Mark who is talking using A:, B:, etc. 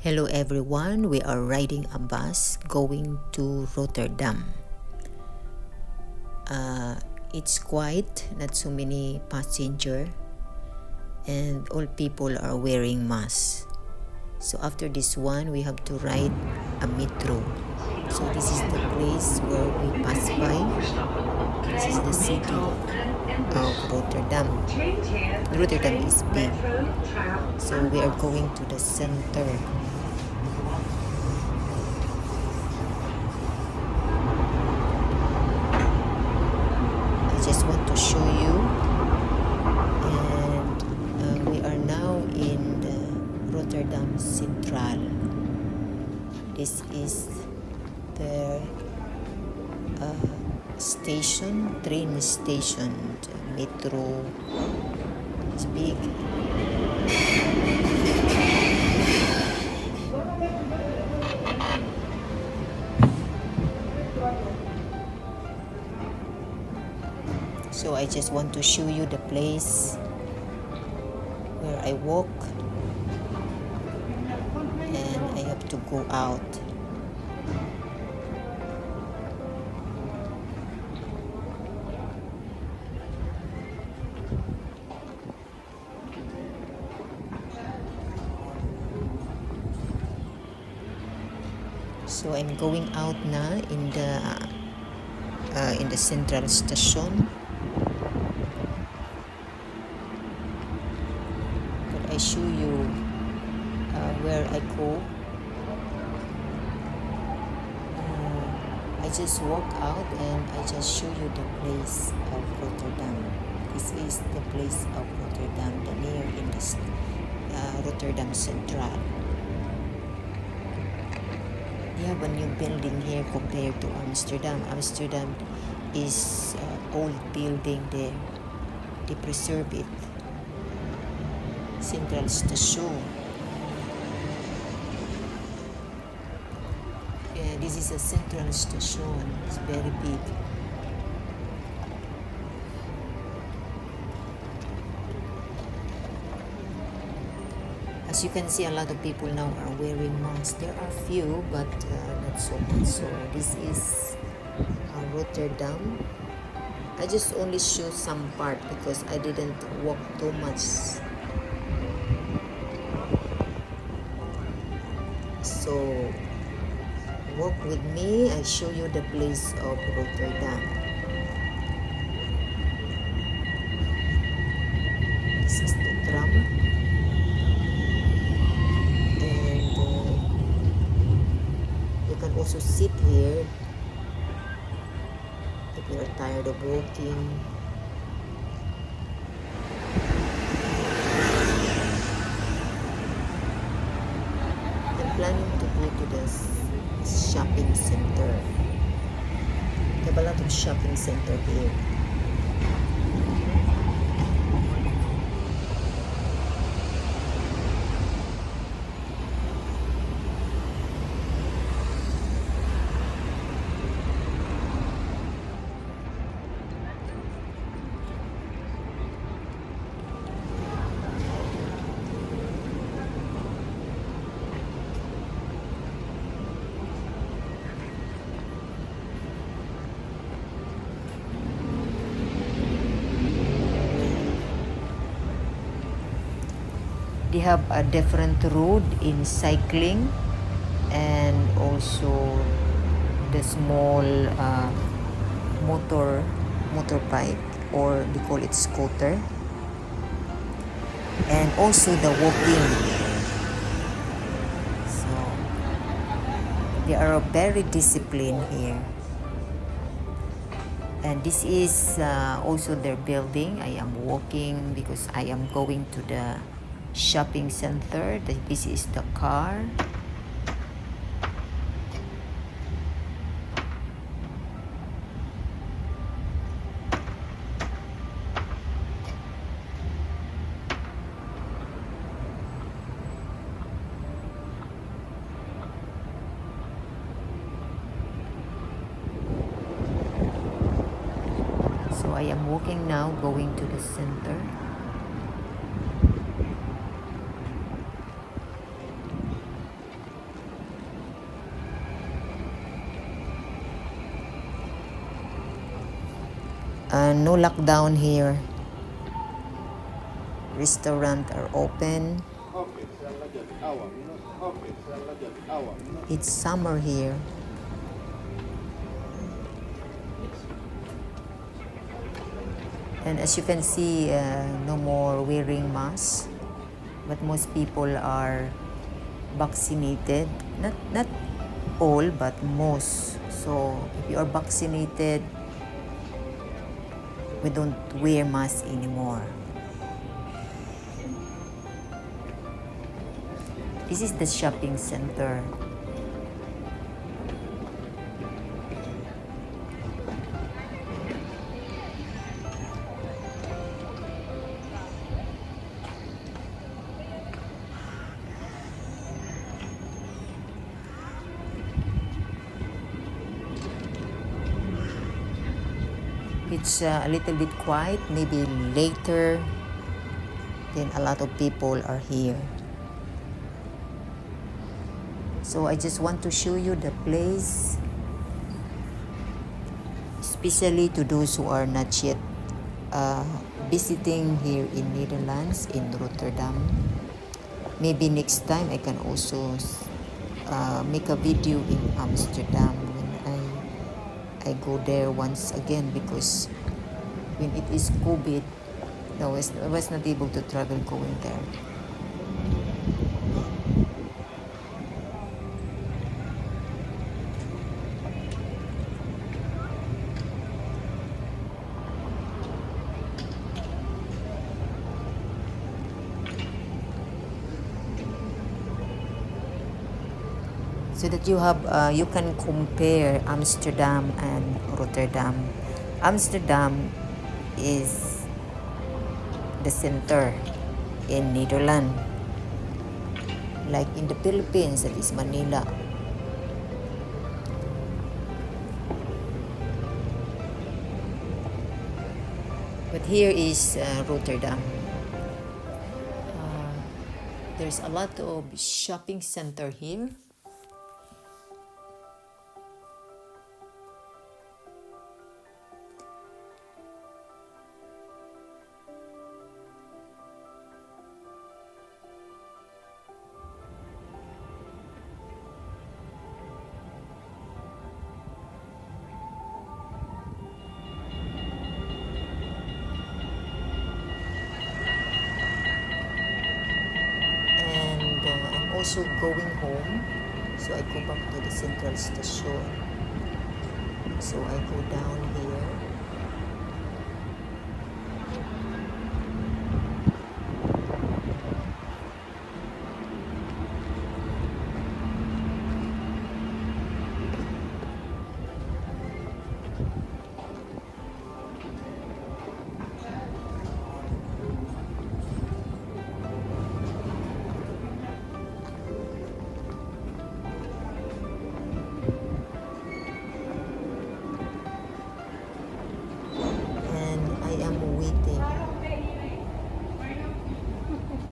A: Hello everyone, we are riding a bus going to Rotterdam. It's quiet, not so many passenger, and all people are wearing masks. So after this one, we have to ride a metro. So this is the place where we pass by. This is the city of Rotterdam. Rotterdam is big. So we are going to the center. I just want to show you, and we are now in the Rotterdam Centraal. This is the station, train station, the metro. It's big. So I just want to show you the place where I walk, and I have to go out. So I'm going out now in the central station. But I show you where I go. I just walk out and I just show you the place of Rotterdam. This is the place of Rotterdam, the near in this Rotterdam Centraal. They have a new building here compared to Amsterdam. Amsterdam is old building there. They preserve it. Central Station. Yeah, this is a central station. It's very big. As you can see, a lot of people now are wearing masks. There are few, but not so much. So this is Rotterdam. I just only show some part because I didn't walk too much. So walk with me. I show you the place of Rotterdam. This is the tram. You can also sit here if you are tired of walking. I'm planning to go to the shopping center. They have a lot of shopping center here. They have a different road in cycling, and also the small motorbike, or they call it scooter, and also the walking. So they are very disciplined here. And this is also their building. I am walking because I am going to the shopping center. This is the car. So I am walking now going to the center. No lockdown here. Restaurants are open. It's summer here. And as you can see, no more wearing masks. But most people are vaccinated. Not all, but most. So if you are vaccinated, we don't wear masks anymore. This is the shopping center. It's a little bit quiet, maybe later, then a lot of people are here. So I just want to show you the place, especially to those who are not yet visiting here in Netherlands, in Rotterdam. Maybe next time I can also make a video in Amsterdam when I go there once again, because when it is COVID, I was not able to travel going there. So that you can compare Amsterdam and Rotterdam. Amsterdam is the center in Netherlands, like in the Philippines, that is Manila. But here is Rotterdam. There's a lot of shopping center here. And I'm also going home, so I go back to the central station. So I go down here.